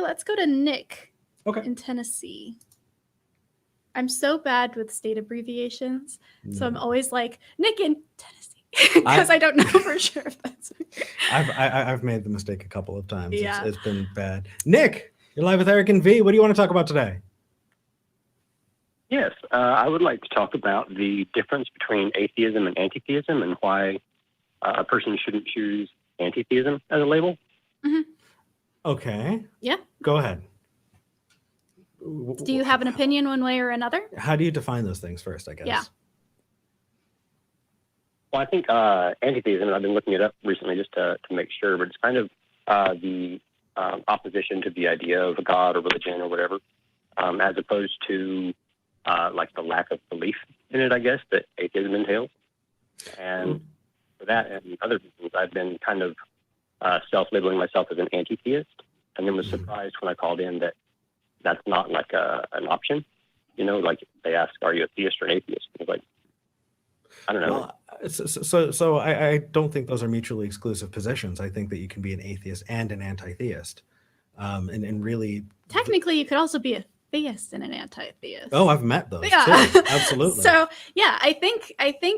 Let's go to Nick Okay. in Tennessee. I'm so bad with state abbreviations, so I'm always like Nick in Tennessee because I don't know for sure if that's. I've made the mistake a couple of times. Yeah. It's been bad. Nick, you're live with Eric and V. What do you want to talk about today? Yes, I would like to talk about the difference between atheism and antitheism and why a person shouldn't choose antitheism as a label. Mm-hmm. Okay. Yeah. Go ahead. Do you have an opinion one way or another? How do you define those things first, I guess? Yeah. Well, I think antitheism, and I've been looking it up recently just to make sure, but it's kind of the opposition to the idea of a God or religion or whatever, as opposed to like the lack of belief in it, I guess, that atheism entails. And for that and other reasons, I've been kind of self-labeling myself as an anti-theist, and then was surprised when I called in that that's not like an option. You know, like they ask, are you a theist or an atheist? And it's like, I don't know. Well, so I don't think those are mutually exclusive positions. I think that you can be an atheist and an anti-theist. And really... Technically, you could also be a theist and an anti-theist. Oh, I've met those. Yeah. Too. Absolutely. So yeah, I think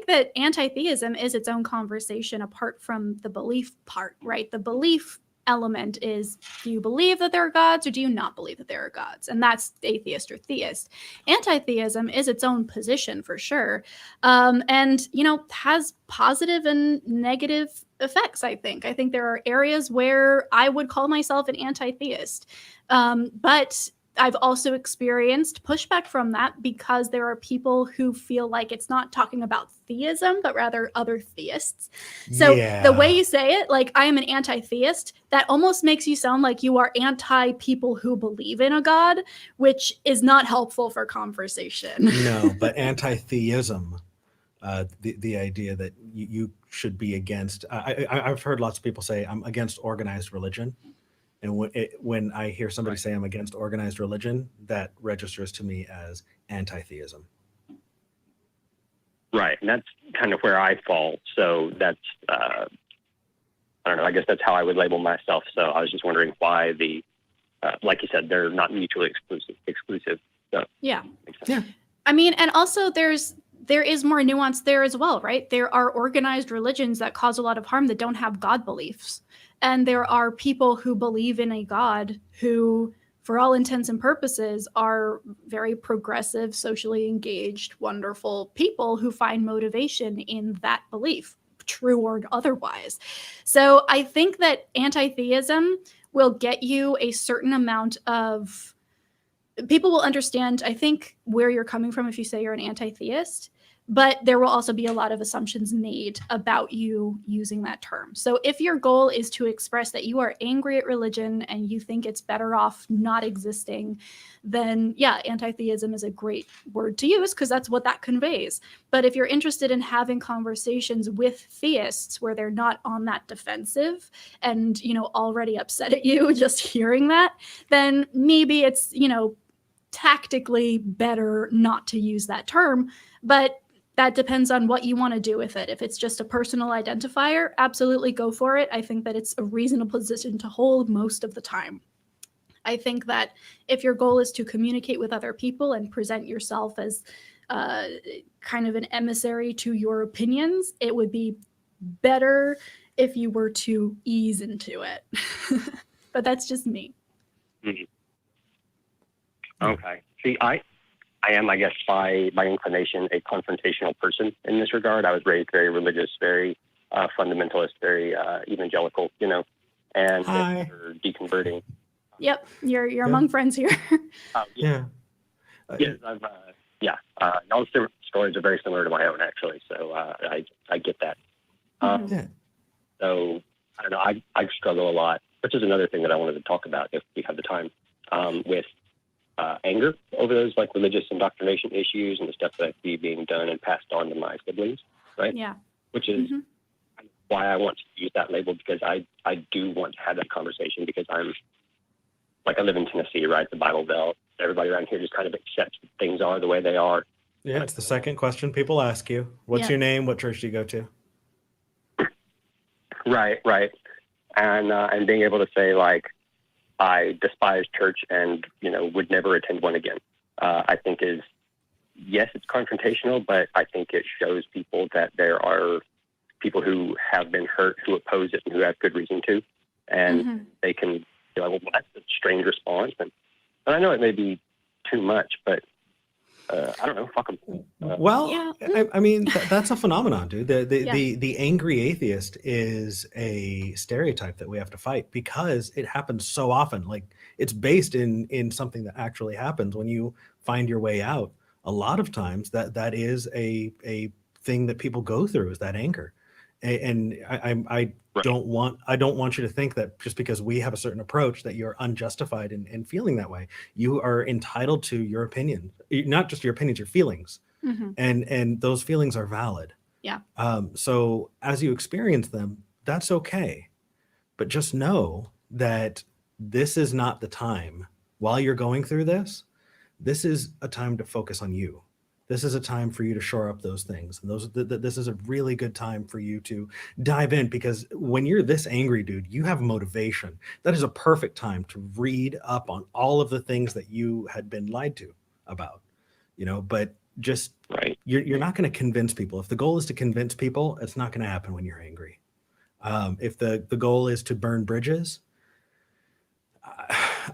that anti-theism is its own conversation apart from the belief part, right? The belief element is, do you believe that there are gods or do you not believe that there are gods? And that's atheist or theist. Anti-theism is its own position for sure. And, you know, has positive and negative effects, I think. I think there are areas where I would call myself an anti-theist. But I've also experienced pushback from that because there are people who feel like it's not talking about theism, but rather other theists. So the way you say it, like I am an anti-theist, that almost makes you sound like you are anti people who believe in a God, which is not helpful for conversation. No, but anti-theism, the idea that you should be against, I've heard lots of people say I'm against organized religion. And when I hear somebody say I'm against organized religion, that registers to me as anti-theism. Right, and that's kind of where I fall. So that's, I don't know, I guess that's how I would label myself. So I was just wondering why like you said, they're not mutually exclusive. So, yeah. Yeah. I mean, and also there is more nuance there as well, right? There are organized religions that cause a lot of harm that don't have God beliefs. And there are people who believe in a God who, for all intents and purposes, are very progressive, socially engaged, wonderful people who find motivation in that belief, true or otherwise. So I think that anti-theism will get you a certain amount of... People will understand, I think, where you're coming from if you say you're an anti-theist. But there will also be a lot of assumptions made about you using that term. So if your goal is to express that you are angry at religion and you think it's better off not existing, then yeah, anti-theism is a great word to use because that's what that conveys. But if you're interested in having conversations with theists where they're not on that defensive and, you know, already upset at you just hearing that, then maybe it's, you know, tactically better not to use that term. But that depends on what you want to do with it. If it's just a personal identifier, absolutely go for it. I think that it's a reasonable position to hold most of the time. I think that if your goal is to communicate with other people and present yourself as kind of an emissary to your opinions, it would be better if you were to ease into it. But that's just me. Mm-hmm. Okay. See, I am, I guess, by inclination, a confrontational person in this regard. I was raised very religious, very fundamentalist, very evangelical, you know, and deconverting. Yep, you're among friends here. Yeah. Yes, y'all's stories are very similar to my own, actually. So I get that. So I don't know. I struggle a lot, which is another thing that I wanted to talk about if we have the time, with anger over those like religious indoctrination issues and the stuff that I see being done and passed on to my siblings, right? Yeah. Which is why I want to use that label, because I do want to have that conversation, because I'm like, I live in Tennessee, right? The Bible Belt. Everybody around here just kind of accepts that things are the way they are. Yeah, it's the second question people ask you. What's your name? What church do you go to? Right. And being able to say, like, I despise church and, would never attend one again, I think is, yes, it's confrontational, but I think it shows people that there are people who have been hurt, who oppose it, and who have good reason to, and they can be like, well, that's a strange response. And I know it may be too much, but I don't know, fuck them. I mean, that's a phenomenon, dude. Yeah. The angry atheist is a stereotype that we have to fight because it happens so often. Like, it's based in something that actually happens when you find your way out. A lot of times that is a thing that people go through, is that anger. And I don't want you to think that just because we have a certain approach that you're unjustified in feeling that way. You are entitled to your opinion, not just your opinions, your feelings, and those feelings are valid. Yeah. So as you experience them, that's okay, but just know that this is not the time while you're going through this. This is a time to focus on you. This is a time for you to shore up those things. And this is a really good time for you to dive in, because when you're this angry, dude, you have motivation. That is a perfect time to read up on all of the things that you had been lied to about, but just, you're not going to convince people. If the goal is to convince people, it's not going to happen when you're angry. If the goal is to burn bridges,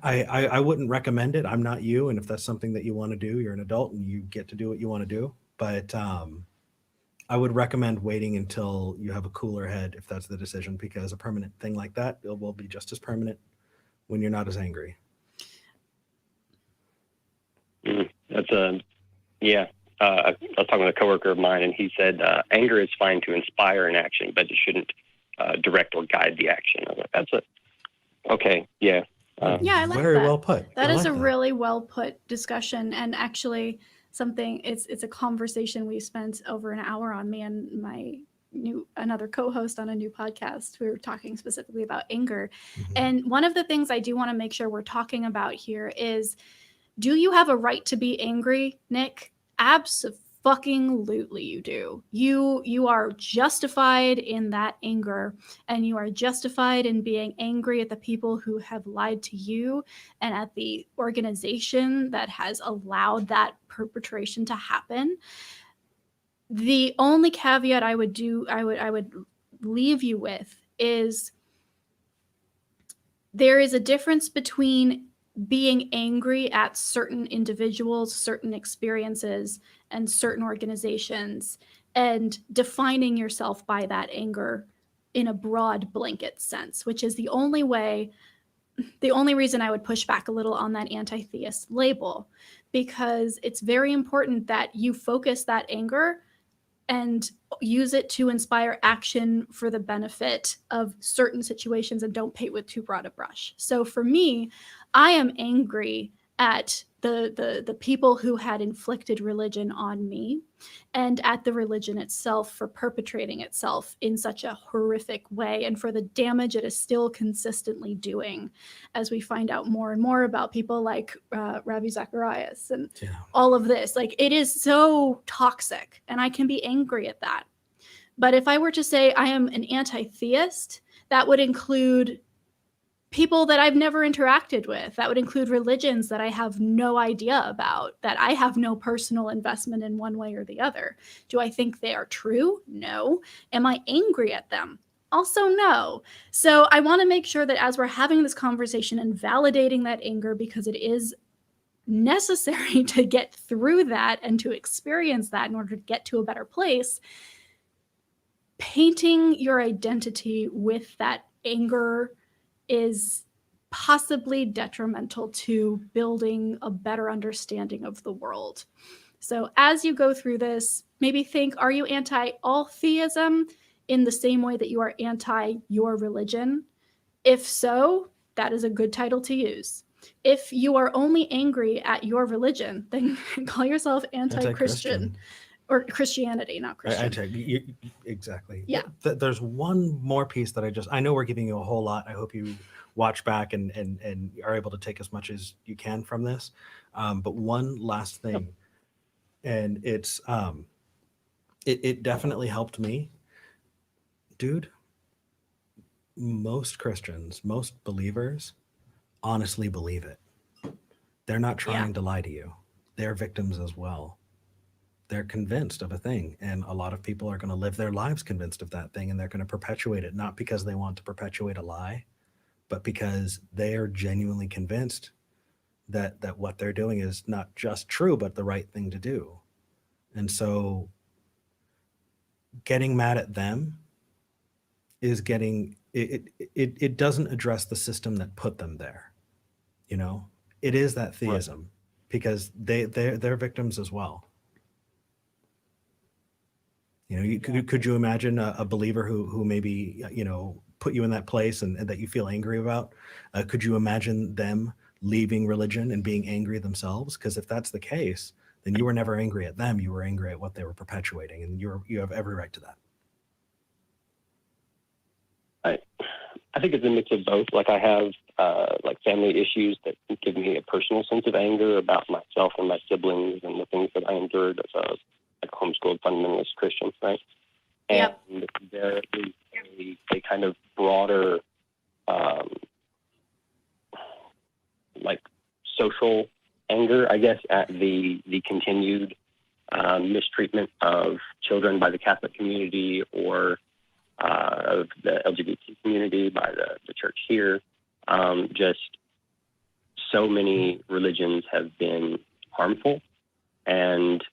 I wouldn't recommend it. I'm not you. And if that's something that you want to do, you're an adult and you get to do what you want to do. But I would recommend waiting until you have a cooler head if that's the decision, because a permanent thing like that, it will be just as permanent when you're not as angry. That's I was talking with a coworker of mine, and he said anger is fine to inspire an action, but it shouldn't direct or guide the action. I was like, that's okay. Yeah. I like very that. well put. That is a really well put discussion, and actually something. It's a conversation we spent over an hour on. Me and my another co-host on a new podcast. We were talking specifically about anger, and one of the things I do want to make sure we're talking about here is, do you have a right to be angry, Nick? Absolutely, you do. You are justified in that anger, and you are justified in being angry at the people who have lied to you and at the organization that has allowed that perpetration to happen. The only caveat I would leave you with is there is a difference between being angry at certain individuals, certain experiences, and certain organizations, and defining yourself by that anger in a broad blanket sense, which is the only reason I would push back a little on that anti-theist label, because it's very important that you focus that anger and use it to inspire action for the benefit of certain situations, and don't paint with too broad a brush. So for me, I am angry at the people who had inflicted religion on me, and at the religion itself for perpetrating itself in such a horrific way, and for the damage it is still consistently doing, as we find out more and more about people like Ravi Zacharias and all of this. Like, it is so toxic, and I can be angry at that. But if I were to say I am an anti-theist, that would include people that I've never interacted with. That would include religions that I have no idea about, that I have no personal investment in one way or the other. Do I think they are true? No. Am I angry at them? Also, no. So I want to make sure that as we're having this conversation and validating that anger, because it is necessary to get through that and to experience that in order to get to a better place, painting your identity with that anger is possibly detrimental to building a better understanding of the world. So as you go through this, maybe think, are you anti all theism in the same way that you are anti your religion? If so, that is a good title to use. If you are only angry at your religion, then call yourself anti-Christian. Or Christianity, not Christian. Exactly. Yeah. There's one more piece that I know we're giving you a whole lot. I hope you watch back and are able to take as much as you can from this. But one last thing, and it's it definitely helped me. Dude, most Christians, most believers honestly believe it. They're not trying to lie to you. They're victims as well. They're convinced of a thing, and a lot of people are going to live their lives convinced of that thing, and they're going to perpetuate it, not because they want to perpetuate a lie, but because they are genuinely convinced that what they're doing is not just true, but the right thing to do. And so getting mad at them is it doesn't address the system that put them there. You know, it is that theism, because they're victims as well. You know, could you imagine a believer who maybe, you know, put you in that place and that you feel angry about? Could you imagine them leaving religion and being angry themselves? Because if that's the case, then you were never angry at them. You were angry at what they were perpetuating, and you have every right to that. I think it's a mix of both. Like I have like family issues that give me a personal sense of anger about myself and my siblings and the things that I endured as a homeschooled fundamentalist Christian, right? And there is a kind of broader like social anger, I guess, at the continued mistreatment of children by the Catholic community or of the LGBT community by the church here. Just so many religions have been harmful, and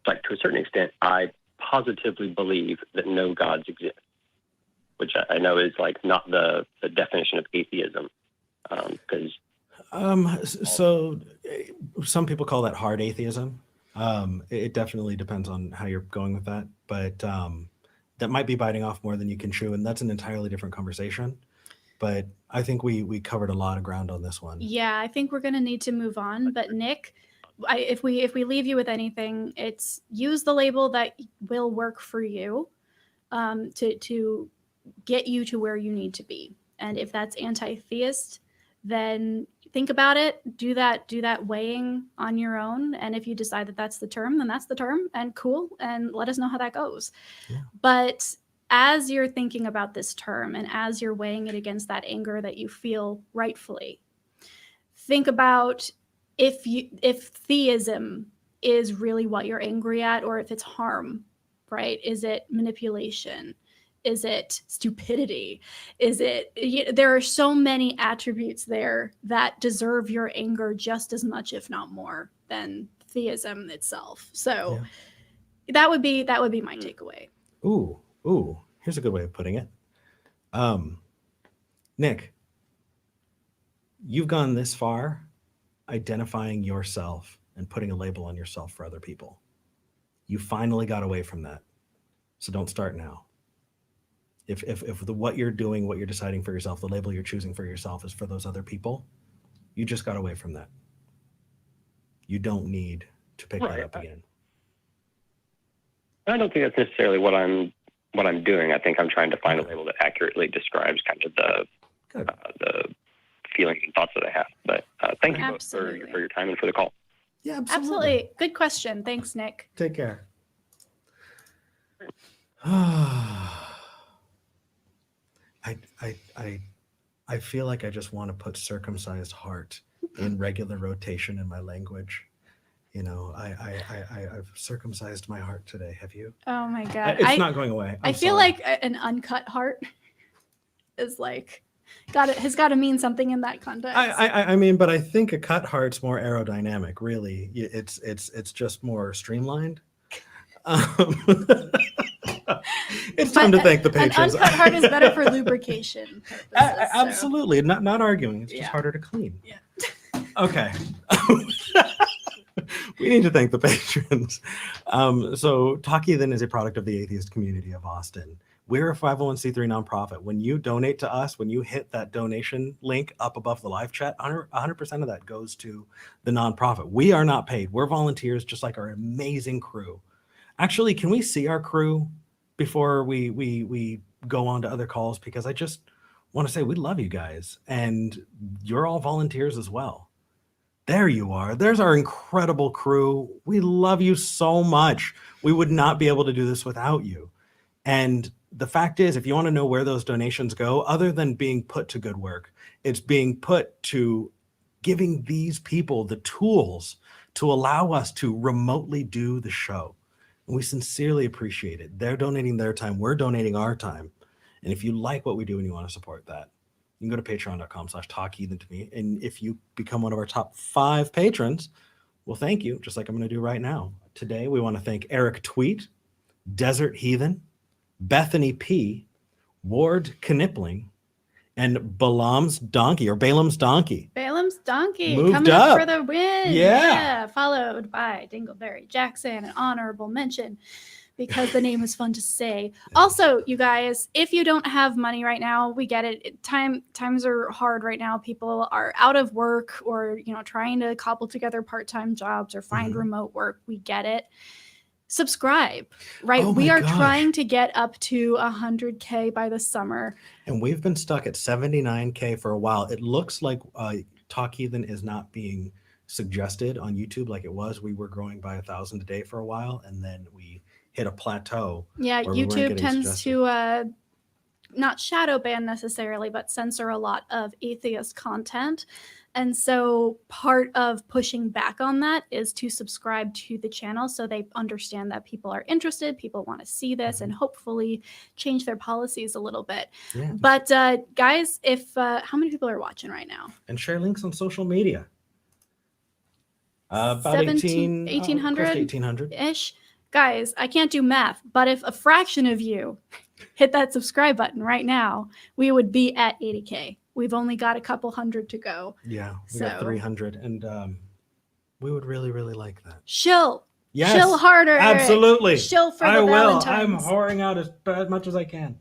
like to a certain extent, I positively believe that no gods exist, which I know is like not the definition of atheism, because so some people call that hard atheism. It definitely depends on how you're going with that, but that might be biting off more than you can chew, and that's an entirely different conversation. But I think we covered a lot of ground on this one. Yeah, I think we're going to need to move on. But Nick, if we leave you with anything, it's use the label that will work for you to get you to where you need to be. And if that's anti-theist, then think about it, do that weighing on your own. And if you decide that that's the term, then that's the term, and cool. And let us know how that goes. Yeah. But as you're thinking about this term and as you're weighing it against that anger that you feel rightfully, think about if theism is really what you're angry at, or if it's harm, right? Is it manipulation? Is it stupidity? Is it, there are so many attributes there that deserve your anger just as much, if not more, than theism itself. So that would be my takeaway. Ooh, here's a good way of putting it. Nick, you've gone this far identifying yourself and putting a label on yourself for other people. You finally got away from that. So don't start now. If what you're doing, what you're deciding for yourself, the label you're choosing for yourself is for those other people, you just got away from that. You don't need to pick that up again. I don't think that's necessarily what I'm doing. I think I'm trying to find a label that accurately describes kind of the feelings and thoughts that I have. But thank you both for your time and for the call. Yeah, absolutely. Good question. Thanks, Nick. Take care. I feel like I just want to put circumcised heart in regular rotation in my language. You know, I've circumcised my heart today. Have you? Oh my God. It's not going away. I feel like an uncut heart is like, has got to mean something in that context. I mean, but I think a cut heart's more aerodynamic, really. It's just more streamlined. It's time to thank the patrons. An uncut heart is better for lubrication purposes. Absolutely. Not arguing. It's just harder to clean. Yeah. Okay. We need to thank the patrons. So Talk Heathen is a product of the atheist community of Austin. We're a 501c3 nonprofit. When you donate to us, when you hit that donation link up above the live chat, 100% of that goes to the nonprofit. We are not paid. We're volunteers, just like our amazing crew. Actually, can we see our crew before we go on to other calls? Because I just want to say we love you guys, and you're all volunteers as well. There you are. There's our incredible crew. We love you so much. We would not be able to do this without you. And the fact is, if you want to know where those donations go, other than being put to good work, it's being put to giving these people the tools to allow us to remotely do the show. And we sincerely appreciate it. They're donating their time. We're donating our time. And if you like what we do and you want to support that, you can go to patreon.com/talkheathen to me. And if you become one of our top 5 patrons, well, thank you, just like I'm going to do right now. Today, we want to thank Eric Tweet, Desert Heathen, Bethany P, Ward Knipling, and Balaam's Donkey. Balaam's Donkey Moved coming up. for the win. Yeah. Followed by Dingleberry Jackson, an honorable mention because the name is fun to say. Also, you guys, if you don't have money right now, we get it. Times are hard right now. People are out of work or, trying to cobble together part-time jobs or find remote work. We get it. Subscribe, right? Oh we my are gosh. trying to get up to 100K by the summer. And we've been stuck at 79K for a while. It looks like Talk Heathen is not being suggested on YouTube like it was. We were growing by 1,000 a day for a while, and then we hit a plateau. Yeah, where we weren't YouTube getting tends suggested. to not shadow ban necessarily, but censor a lot of atheist content. And so part of pushing back on that is to subscribe to the channel so they understand that people are interested, people want to see this, and hopefully change their policies a little bit. Yeah. But guys, if how many people are watching right now? And share links on social media. About 1,800 1,800. ish. Guys, I can't do math, but if a fraction of you hit that subscribe button right now, we would be at 80K. We've only got a couple hundred to go. Yeah, we got So- 300, and we would really, really like that. Shill. Yes, Shill harder. Eric. absolutely. Shill for the I will. Valentines. I'm whoring out as much as I can.